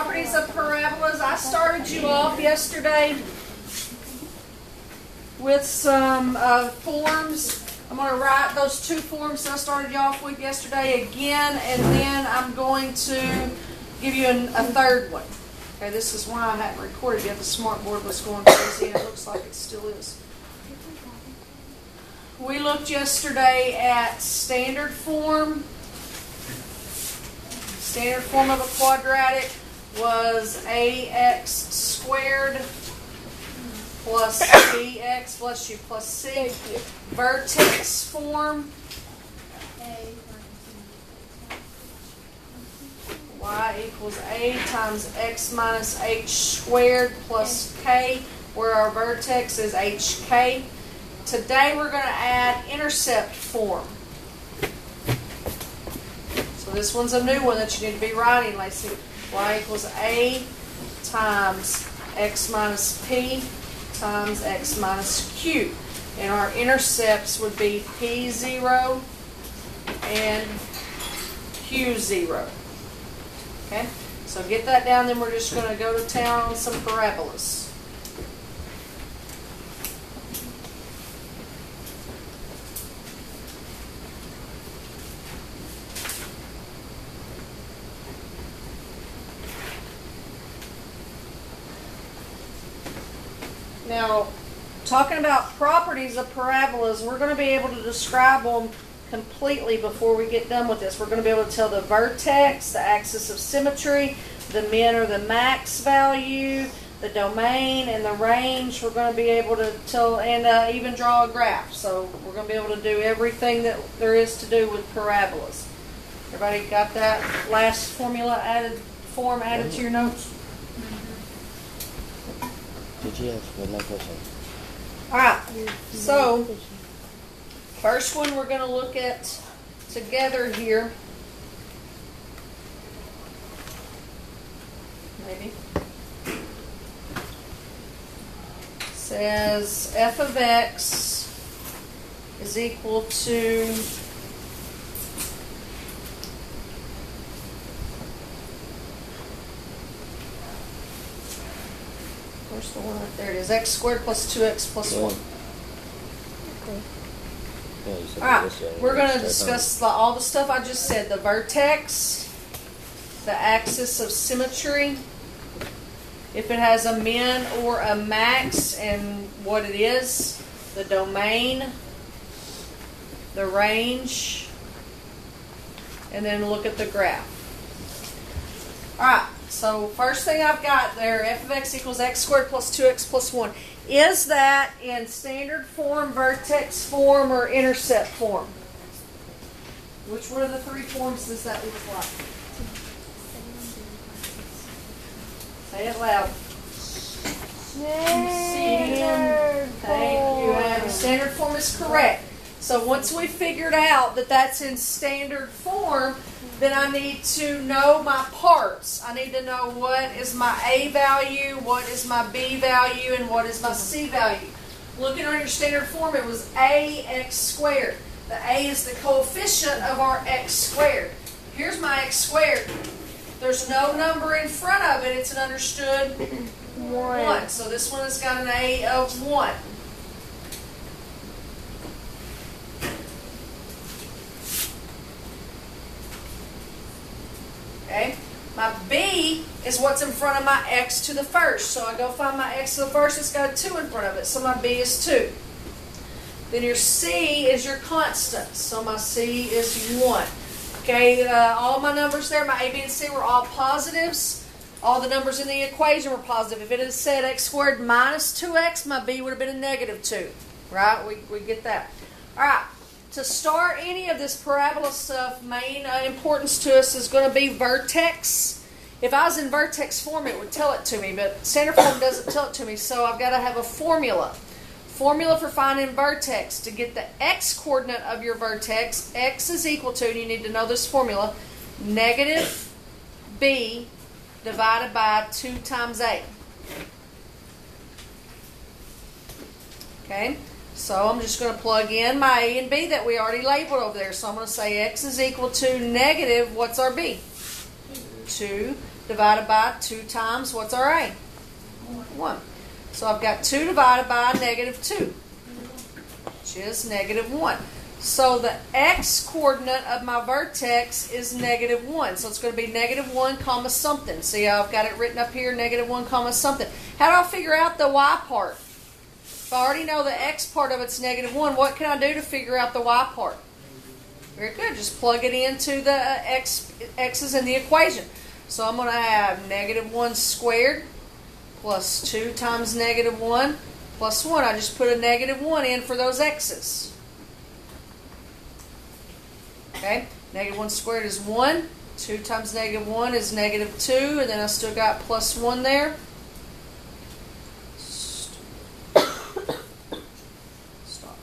Properties of parabolas. I started you off yesterday with some forms. I'm going to write those two forms that I started you off with yesterday again, and then I'm going to give you a third one. Okay, this is why I haven't recorded yet. The smartboard was going crazy, and it looks like it still is. We looked yesterday at standard form. Standard form of a quadratic was ax squared plus bx plus u plus c. Vertex form, y equals a times x minus h squared plus k, where our vertex is hk. Today we're going to add intercept form. So this one's a new one that you need to be writing, Lacey. Y equals a times x minus p times x minus q. And our intercepts would be p0 and q0. Okay? So get that down, then we're just going to go to town on some parabolas. Now, talking about properties of parabolas, we're going to be able to describe them completely before we get done with this. We're going to be able to tell the vertex, the axis of symmetry, the min or the max value, the domain, and the range. We're going to be able to tell and even draw a graph. So we're going to be able to do everything that there is to do with parabolas. Everybody got that last form added to your notes? Did you have one question? Alright, so first one we're going to look at together here. Maybe. Says f of x is equal to where's the one right there? It is x squared plus 2x plus 1. Okay. Alright, we're going to discuss all the stuff I just said. The vertex, the axis of symmetry, if it has a min or a max, and what it is, the domain, the range, and then look at the graph. Alright. So first thing I've got there, f of x equals x squared plus 2x plus 1. Is that in standard form, vertex form, or intercept form? Which one of the three forms does that look like? Say it loud. Thank you, Abby. Standard form is correct. So once we figured out that that's in standard form, then I need to know my parts. I need to know what is my A value, what is my B value, and what is my C value. Looking on your standard form, it was ax squared. The A is the coefficient of our x squared. Here's my x squared. There's no number in front of it. It's an understood 1. So this one has got an A of 1. Okay, my B is what's in front of my x to the first. So I go find my x to the first, it's got a 2 in front of it. So my B is 2. Then your C is your constant. So my C is 1. Okay, all my numbers there, my A, B, and C were all positives. All the numbers in the equation were positive. If it had said x squared minus 2x, my B would have been a negative 2. Right? We get that. All right. To start any of this parabola stuff, main importance to us is going to be vertex. If I was in vertex form, it would tell it to me, but standard form doesn't tell it to me, so I've got to have a formula. Formula for finding vertex. To get the x coordinate of your vertex, x is equal to, and you need to know this formula, negative b divided by 2 times a. Okay? So I'm just going to plug in my A and B that we already labeled over there. So I'm going to say x is equal to negative, what's our B? 2 divided by 2 times, what's our A? 1. So I've got 2 divided by negative 2, which is negative 1. So the x coordinate of my vertex is negative 1. So it's going to be negative 1 comma something. See, I've got it written up here, negative 1 comma something. How do I figure out the y part? If I already know the x part of it's negative 1, what can I do to figure out the y part? Very good. Just plug it into the x's in the equation. So I'm going to have negative 1 squared plus 2 times negative 1 plus 1. I just put a negative 1 in for those x's. Okay, negative 1 squared is 1. 2 times negative 1 is negative 2. And then I still got plus 1 there. Stop.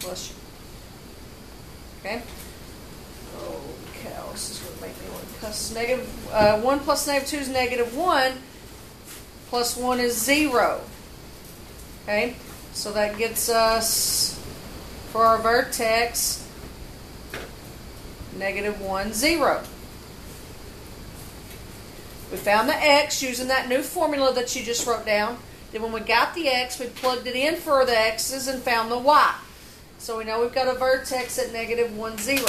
Bless you. Okay. Oh, cow, this is going to make me want to cuss. 1 plus negative 2 is negative 1. Plus 1 is 0. Okay, so that gets us, for our vertex, negative 1, 0. We found the x using that new formula that you just wrote down. Then when we got the x, we plugged it in for the x's and found the y. So we know we've got a vertex at negative 1, 0.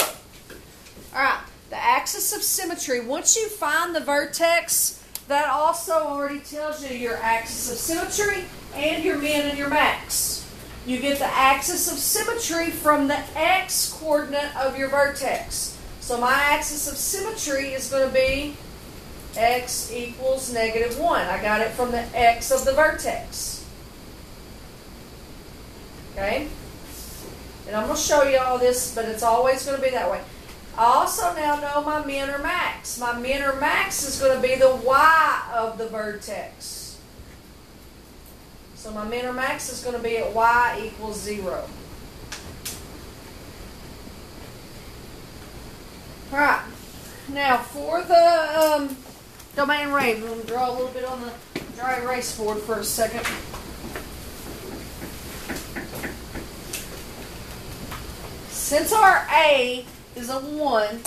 Alright, the axis of symmetry. Once you find the vertex, that also already tells you your axis of symmetry and your min and your max. You get the axis of symmetry from the x coordinate of your vertex. So my axis of symmetry is going to be x equals negative 1. I got it from the x of the vertex. Okay? And I'm going to show you all this, but it's always going to be that way. I also now know my min or max. My min or max is going to be the y of the vertex. So my min or max is going to be at y equals 0. Alright, now for the domain range, I'm going to draw a little bit on the dry erase board for a second. Since our A is a 1,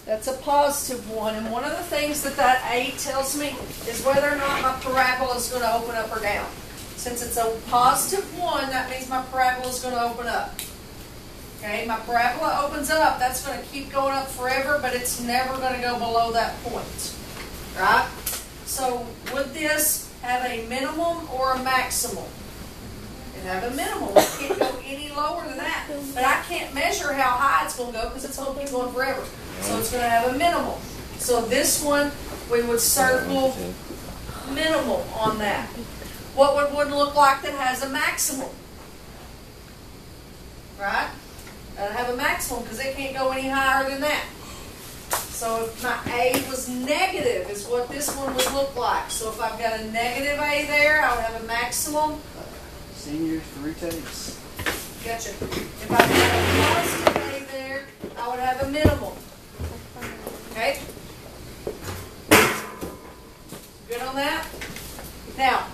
that's a positive 1, and one of the things that A tells me is whether or not my parabola is going to open up or down. Since it's a positive 1, that means my parabola is going to open up. Okay, my parabola opens up, that's going to keep going up forever, but it's never going to go below that point. Right? So would this have a minimum or a maximum? It have a minimum. It can't go any lower than that. But I can't measure how high it's going to go because it's going to keep going forever. So it's going to have a minimum. So this one, we would circle minimal on that. What would one look like that has a maximum? Right? That'll have a maximum because it can't go any higher than that. So if my A was negative is what this one would look like. So if I've got a negative A there, I would have a maximum. Seniors, 3 takes. Gotcha. If I've got a positive A there, I would have a minimum. Okay? Good on that? Now,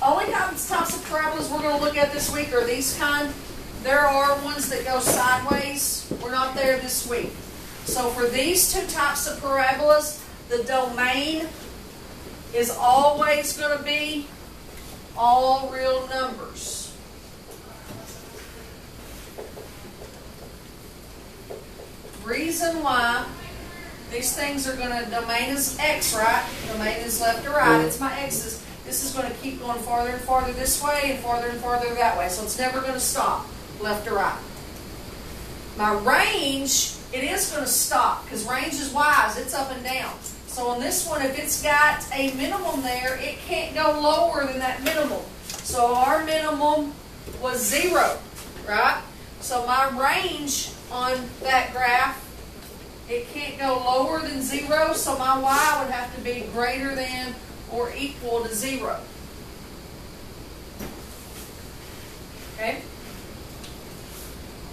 only types of parabolas we're going to look at this week are these kind. There are ones that go sideways. We're not there this week. So for these 2 types of parabolas, the domain is always going to be all real numbers. Reason why these things are going to, domain is x, right? Domain is left to right. It's my x's. This is going to keep going farther and farther this way and farther that way. So it's never going to stop left to right. My range, it is going to stop because range is wise. It's up and down. So on this one, if it's got a minimum there, it can't go lower than that minimum. So our minimum was 0, right? So my range on that graph, it can't go lower than 0. So my y would have to be greater than or equal to 0. Okay?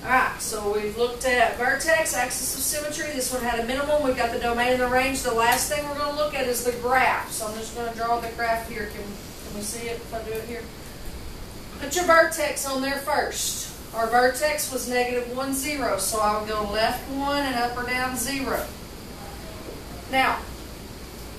Alright, so we've looked at vertex, axis of symmetry. This one had a minimum. We've got the domain and the range. The last thing we're going to look at is the graph. So I'm just going to draw the graph here. Can we see it if I do it here? Put your vertex on there first. Our vertex was negative 1, 0. So I would go left 1 and up or down 0. Now,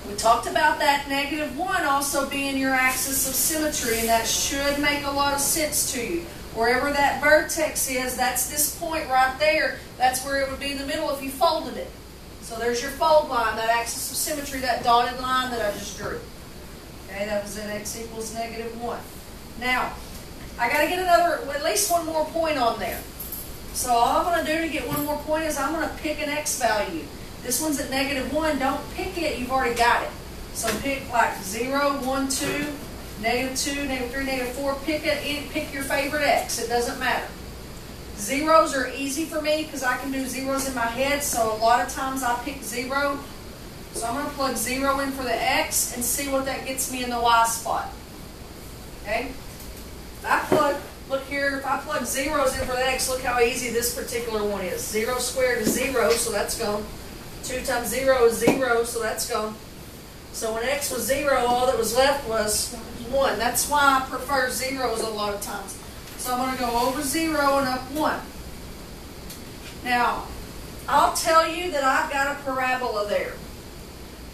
we talked about that -1 also being your axis of symmetry, and that should make a lot of sense to you. Wherever that vertex is, that's this point right there. That's where it would be in the middle if you folded it. So there's your fold line, that axis of symmetry, that dotted line that I just drew. Okay, that was at x equals -1. Now, I got to get at least one more point on there. So all I'm going to do to get one more point is I'm going to pick an x value. This one's at -1. Don't pick it. You've already got it. So pick like 0, 1, 2, -2, -3, -4. Pick your favorite x. It doesn't matter. Zeros are easy for me because I can do zeros in my head. So a lot of times I pick 0. So I'm going to plug 0 in for the x and see what that gets me in the y spot. Okay? Look here, if I plug zeros in for the x, look how easy this particular one is. 0 squared is 0, so that's gone. 2 times 0 is 0, so that's gone. So when x was 0, all that was left was 1. That's why I prefer zeros a lot of times. So I'm going to go over 0 and up 1. Now, I'll tell you that I've got a parabola there.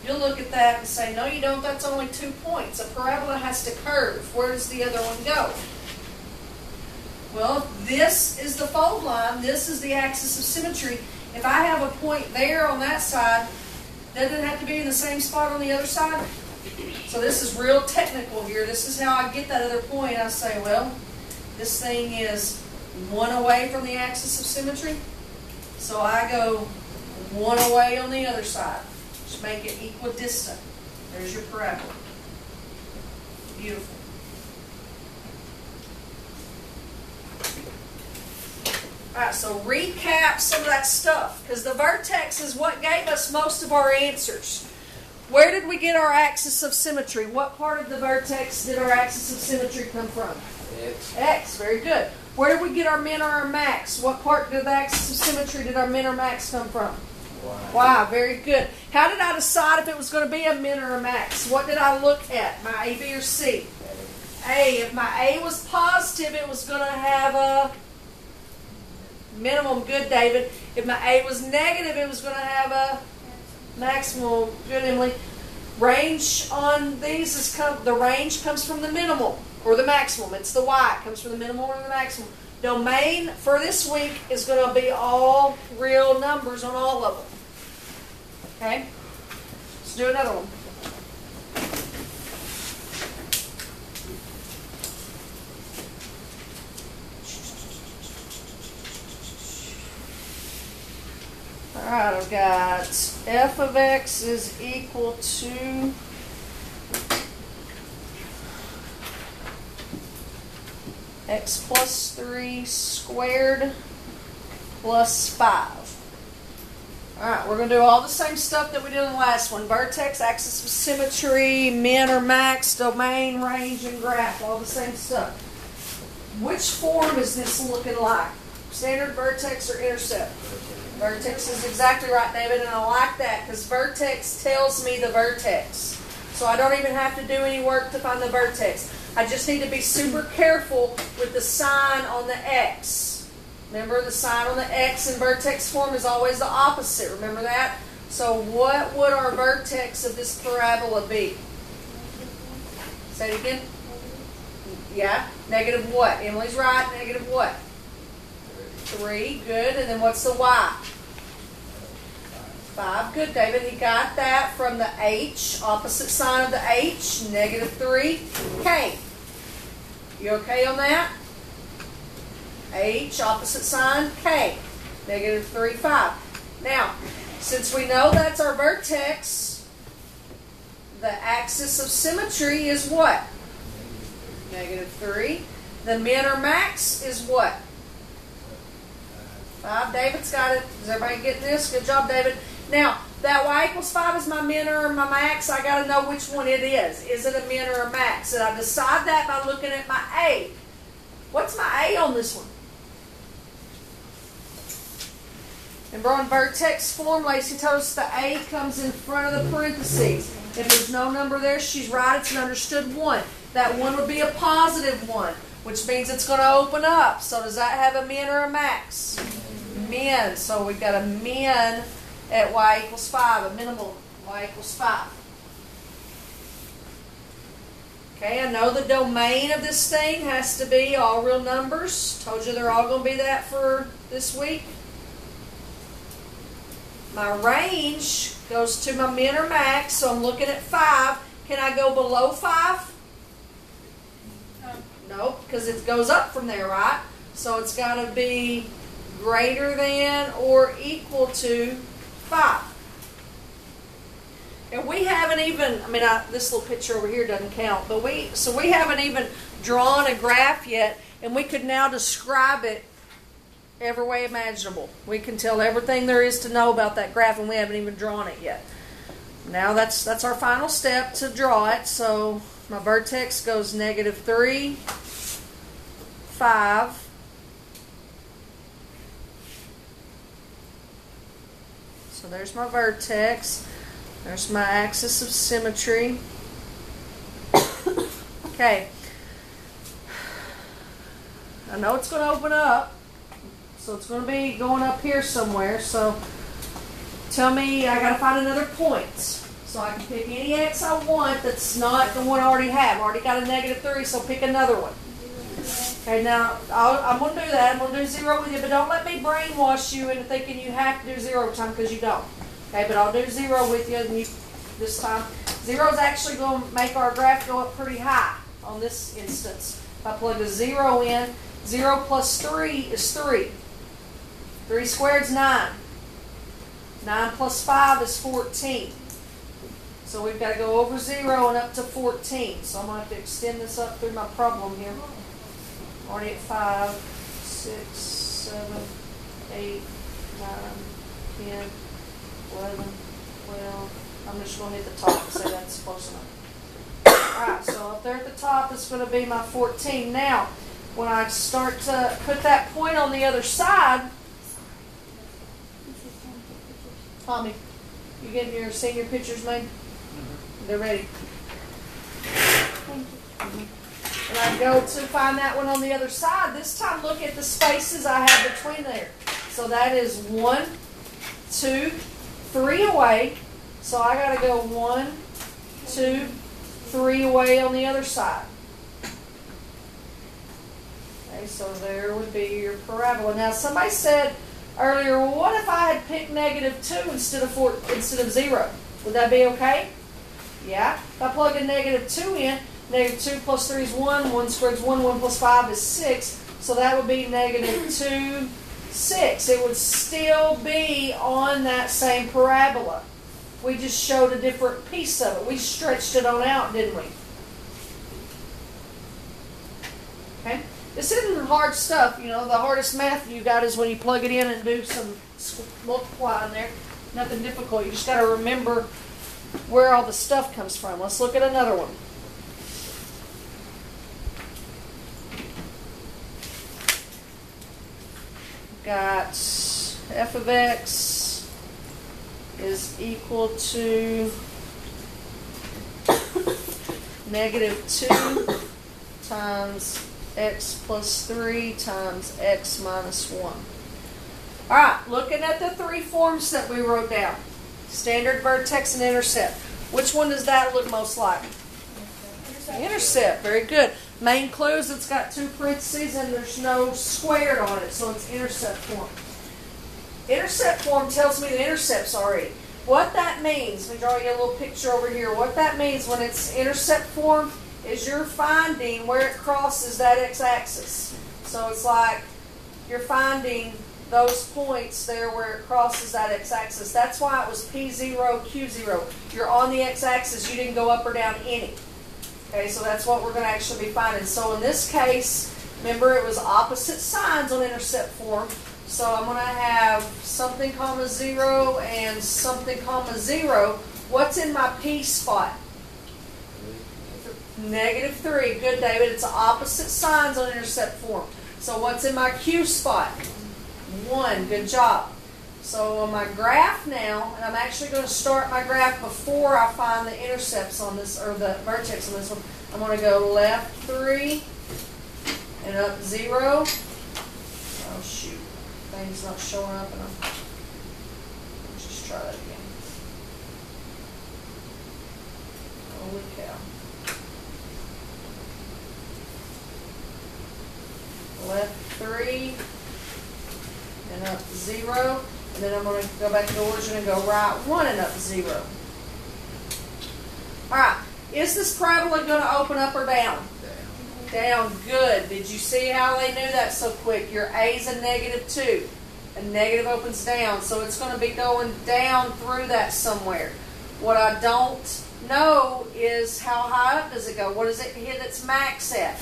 You'll look at that and say, no you don't, that's only 2 points. A parabola has to curve. Where does the other one go? Well, this is the fold line. This is the axis of symmetry. If I have a point there on that side, doesn't it have to be in the same spot on the other side? So this is real technical here. This is how I get that other point. I say, well, this thing is 1 away from the axis of symmetry. So I go 1 away on the other side. Just make it equidistant. There's your parabola. Beautiful. Alright, so recap some of that stuff, because the vertex is what gave us most of our answers. Where did we get our axis of symmetry? What part of the vertex did our axis of symmetry come from? X. X, very good. Where did we get our min or our max? What part of the axis of symmetry did our min or max come from? Y, very good. How did I decide if it was going to be a min or a max? What did I look at? My A, B, or C? A. If my A was positive, it was going to have a minimum. Good, David. If my A was negative, it was going to have a maximum. Good, Emily. Range on these is the range comes from the minimal or the maximum. It's the Y. It comes from the minimal or the maximum. Domain for this week is going to be all real numbers on all of them. Okay? Let's do another one. Alright, I've got f of x is equal to x plus 3 squared plus 5. Alright, we're going to do all the same stuff that we did in the last one. Vertex, axis of symmetry, min or max, domain, range, and graph. All the same stuff. Which form is this looking like? Standard, vertex, or intercept? Vertex is exactly right, David, and I like that because vertex tells me the vertex. So I don't even have to do any work to find the vertex. I just need to be super careful with the sign on the x. Remember, the sign on the x in vertex form is always the opposite. Remember that? So what would our vertex of this parabola be? Say it again. Yeah, negative what? Emily's right. Negative what? 3, good. And then what's the y? 5, good, David. He got that from the h, opposite sign of the h, negative 3, k. You okay on that? H, opposite sign, k. Negative 3, 5. Now, since we know that's our vertex, the axis of symmetry is what? Negative 3. The min or max is what? 5. David's got it. Is everybody getting this? Good job, David. Now, that y equals 5 is my min or my max. I got to know which one it is. Is it a min or a max? And I decide that by looking at my A. What's my A on this one? Remember on vertex form, Lacey told us the A comes in front of the parentheses. If there's no number there, she's right. It's an understood 1. That 1 would be a positive 1, which means it's going to open up. So does that have a min or a max? Min. So we've got a min at y equals 5, a minimal y equals 5. Okay, I know the domain of this thing has to be all real numbers. Told you they're all going to be that for this week. My range goes to my min or max, so I'm looking at 5. Can I go below 5? No, because it goes up from there, right? So it's got to be greater than or equal to 5. And we haven't even, this little picture over here doesn't count, but we haven't even drawn a graph yet, and we could now describe it every way imaginable. We can tell everything there is to know about that graph, and we haven't even drawn it yet. Now that's our final step to draw it. So my vertex goes -3, 5. So there's my vertex. There's my axis of symmetry. Okay. I know it's going to open up. So it's going to be going up here somewhere. So tell me, I got to find another point. So I can pick any x I want that's not the one I already have. I already got a -3, so pick another one. Okay, now I'm going to do that. I'm going to do 0 with you, but don't let me brainwash you into thinking you have to do 0 every time, because you don't. Okay, but I'll do 0 with you, this time. 0 is actually going to make our graph go up pretty high on this instance. If I plug a 0 in, 0 plus 3 is 3. 3 squared is 9. 9 plus 5 is 14. So we've got to go over 0 and up to 14. So I'm going to have to extend this up through my problem here. Already at 5, 6, 7, 8, 9, 10, 11, 12. I'm just going to hit the top and say that's close enough. Alright, so up there at the top is going to be my 14. Now, when I start to put that point on the other side, Tommy, you getting your senior pictures made? They're ready. And I go to find that one on the other side. This time look at the spaces I have between there. So that is 1, 2, 3 away. So I got to go 1, 2, 3 away on the other side. Okay, so there would be your parabola. Now somebody said earlier, well, what if I had picked -2 instead of 0? Would that be okay? Yeah. If I plug a -2 in, -2 plus 3 is 1. 1 squared is 1. 1 plus 5 is 6. So that would be -2, 6. It would still be on that same parabola. We just showed a different piece of it. We stretched it on out, didn't we? Okay. This isn't hard stuff. You know, the hardest math you got is when you plug it in and do some multiplying there. Nothing difficult. You just got to remember where all the stuff comes from. Let's look at another one. Got f of x is equal to -2 times x plus 3 times x minus 1. All right, looking at the 3 forms that we wrote down. Standard, vertex, and intercept. Which one does that look most like? Intercept. Very good. Main clues, it's got 2 parentheses and there's no squared on it, so it's intercept form. Intercept form tells me the intercepts already. What that means, let me draw you a little picture over here. What that means when it's intercept form is you're finding where it crosses that x-axis. So it's like you're finding those points there where it crosses that x-axis. That's why it was P0, Q0. You're on the x-axis, you didn't go up or down any. Okay, so that's what we're going to actually be finding. So in this case, remember it was opposite signs on intercept form. So I'm going to have something comma 0 and something comma 0. What's in my P spot? -3. Good, David. It's opposite signs on intercept form. So what's in my Q spot? 1. Good job. So on my graph now, and I'm actually going to start my graph before I find the intercepts on this, or the vertex on this one. I'm going to go left 3 and up 0. Oh shoot, thing's not showing up, and let's just try that again. Holy cow. Left 3 and up 0. And then I'm going to go back to the origin and go right 1 and up 0. Alright, is this parabola going to open up or down? Down. Good. Did you see how they knew that so quick? Your A is a -2. A negative opens down, so it's going to be going down through that somewhere. What I don't know is how high up does it go? What does it hit its max at?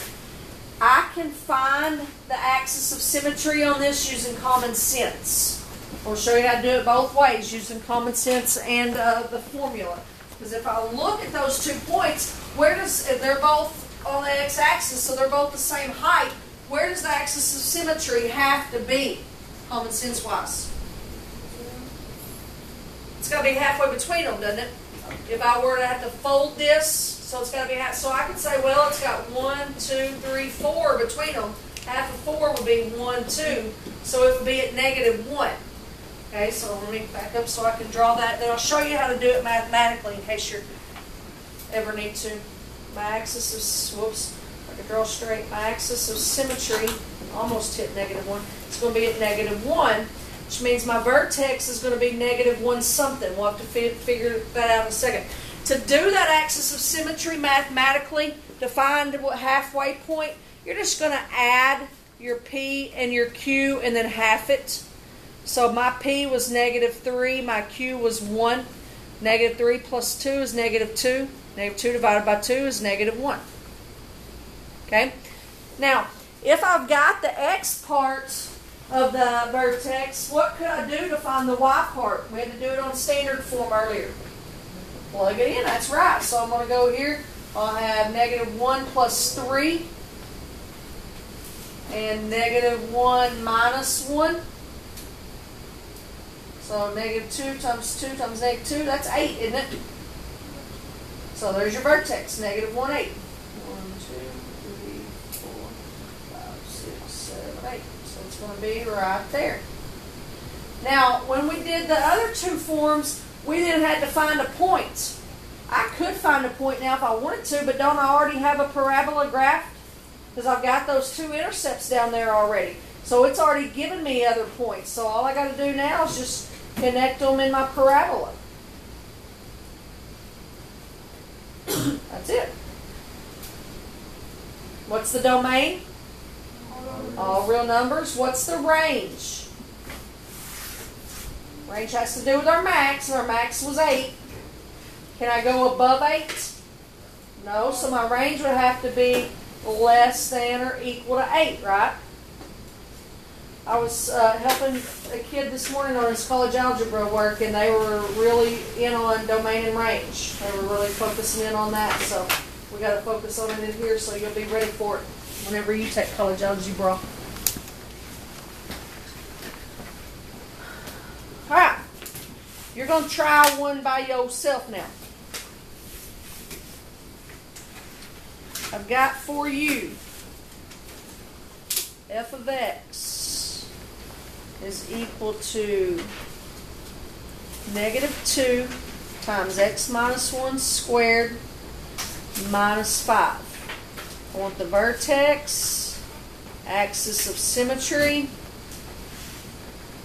I can find the axis of symmetry on this using common sense. We'll show you how to do it both ways, using common sense and the formula. Because if I look at those 2 points, they're both on the x-axis, so they're both the same height. Where does the axis of symmetry have to be, common sense-wise? It's got to be halfway between them, doesn't it? If I were to have to fold this, so it's got to be half. So I could say, well, it's got 1, 2, 3, 4 between them. Half of 4 would be 1, 2, so it would be at -1. Okay, so let me back up so I can draw that. Then I'll show you how to do it mathematically in case you ever need to. My axis of, whoops, I can draw straight. My axis of symmetry, almost hit -1. It's going to be at -1, which means my vertex is going to be -1 something. We'll have to figure that out in a second. To do that axis of symmetry mathematically, to find what halfway point, you're just going to add your P and your Q and then half it. So my P was -3, my Q was 1. -3 plus 2 is -2. -2 divided by 2 is -1. Okay? Now, if I've got the X part of the vertex, what could I do to find the Y part? We had to do it on standard form earlier. Plug it in, that's right. So I'm going to go here. I'll have -1 plus 3 and -1 minus 1. So -2 times 2 times -2, that's 8, isn't it? So there's your vertex, -1, 8. 1, 2, 3, 4, 5, 6, 7, 8. So it's going to be right there. Now, when we did the other 2 forms, we then had to find a point. I could find a point now if I wanted to, but don't I already have a parabola graph? Because I've got those 2 intercepts down there already. So it's already given me other points. So all I got to do now is just connect them in my parabola. That's it. What's the domain? All real numbers. What's the range? Range has to do with our max. Our max was 8. Can I go above 8? No. So my range would have to be less than or equal to 8, right? I was helping a kid this morning on his college algebra work, and they were really in on domain and range. They were really focusing in on that, so we got to focus on it in here so you'll be ready for it whenever you take college algebra. All right, you're going to try one by yourself now. I've got for you f of x is equal to -2 times x minus 1 squared minus 5. I want the vertex, axis of symmetry,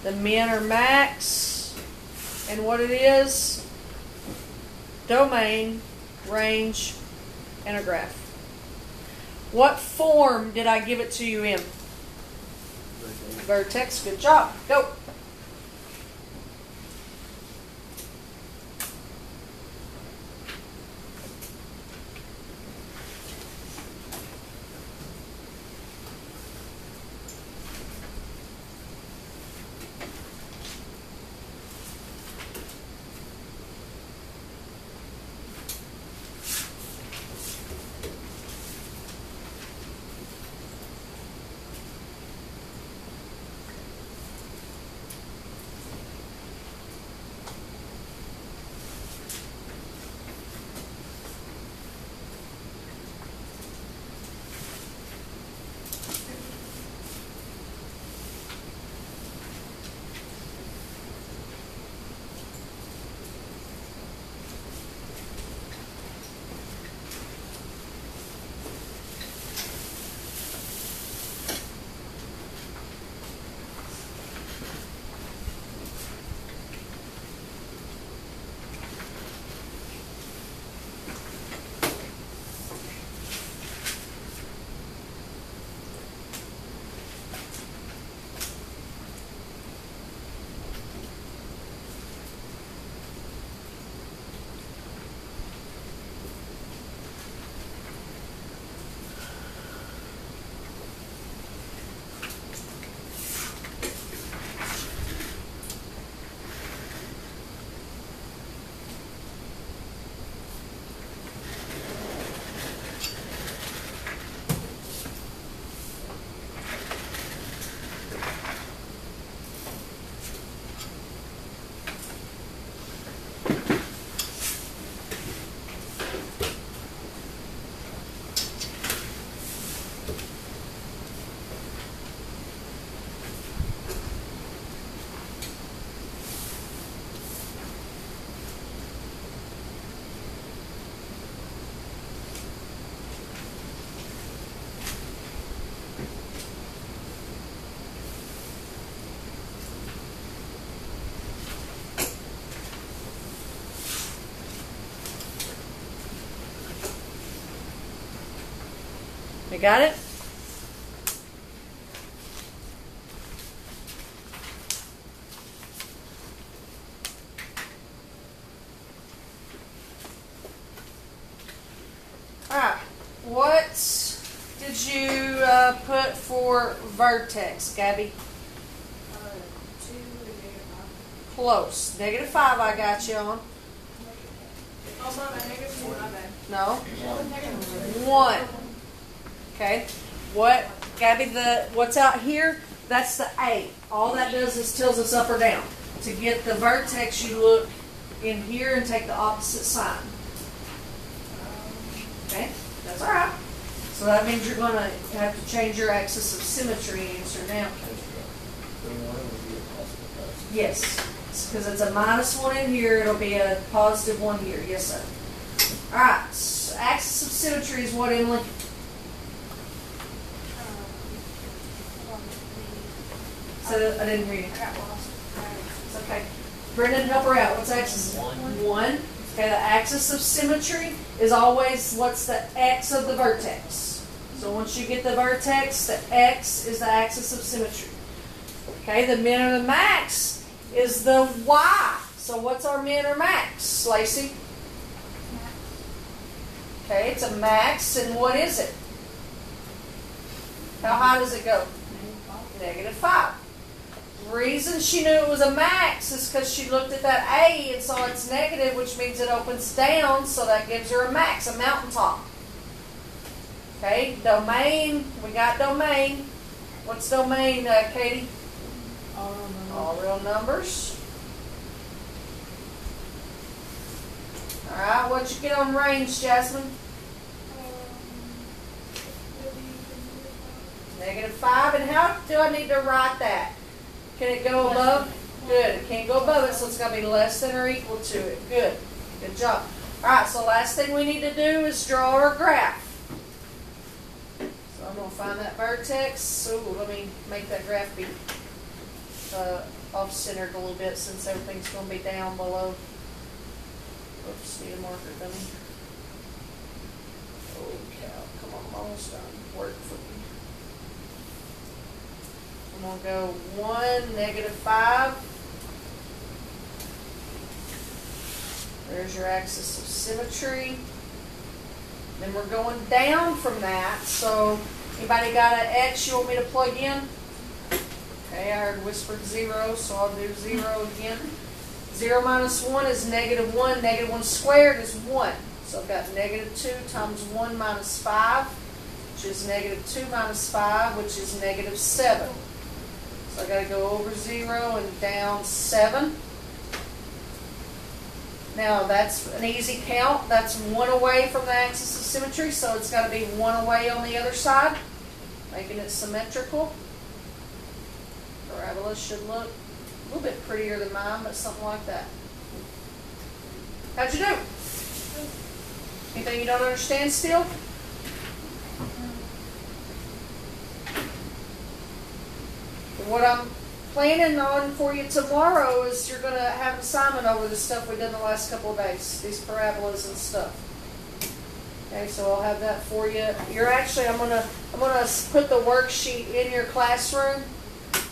the min or max, and what it is, domain, range, and a graph. What form did I give it to you in? Vertex. Good job. Go. got it? Alright, what did you put for vertex, Gabby? 2 and -5. Close. -5 I got you on. Oh, my bad. -2, my bad. No? -1. 1. Okay. What, Gabby, what's out here? That's the A. All that does is tells us up or down. To get the vertex, you look in here and take the opposite sign. Okay? That's alright. So that means you're going to have to change your axis of symmetry answer now. Yes. Because it's a -1 in here, it'll be a +1 here. Yes, sir. Alright. So axis of symmetry is what, Emily? So I didn't read it. I got lost. It's okay. Brendan, help her out. What's axis? 1. Okay, the axis of symmetry is always what's the x of the vertex. So once you get the vertex, the x is the axis of symmetry. Okay, the min or the max is the y. So what's our min or max, Lacey? Okay, it's a max, and what is it? How high does it go? -5. The reason she knew it was a max is because she looked at that A and saw it's negative, which means it opens down, so that gives her a max, a mountaintop. Okay, domain, we got domain. What's domain, Katie? All real numbers. Alright, what'd you get on range, Jasmine? -5, and how do I need to write that? Can it go above? Good. It can't go above it, so it's got to be less than or equal to it. Good. Good job. Alright, so last thing we need to do is draw our graph. So I'm going to find that vertex. Ooh, let me make that graph be off-centered a little bit since everything's going to be down below. Oops, need a marker, dummy. Oh, cow. Come on, I'm almost done. Work for me. I'm going to go 1, -5. There's your axis of symmetry. Then we're going down from that. So, anybody got an X you want me to plug in? Okay, I heard whispered 0, so I'll do 0 again. 0 minus 1 is -1. -1 squared is 1. So I've got -2 times 1 minus 5, which is -2 minus 5, which is -7. So I got to go over 0 and down 7. Now that's an easy count. That's 1 away from the axis of symmetry, so it's got to be 1 away on the other side, making it symmetrical. Parabolas should look a little bit prettier than mine, but something like that. How'd you do? Anything you don't understand still? What I'm planning on for you tomorrow is you're going to have an assignment over the stuff we've done the last couple of days, these parabolas and stuff. Okay, so I'll have that for you. You're actually, I'm gonna put the worksheet in your classroom.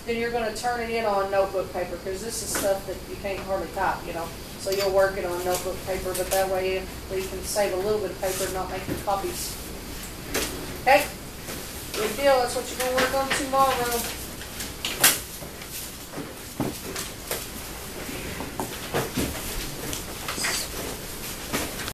Then you're going to turn it in on notebook paper because this is stuff that you can't hardly type, you know. So you'll work it on notebook paper, but that way we can save a little bit of paper and not make the copies. Okay? Good deal. That's what you're going to work on tomorrow.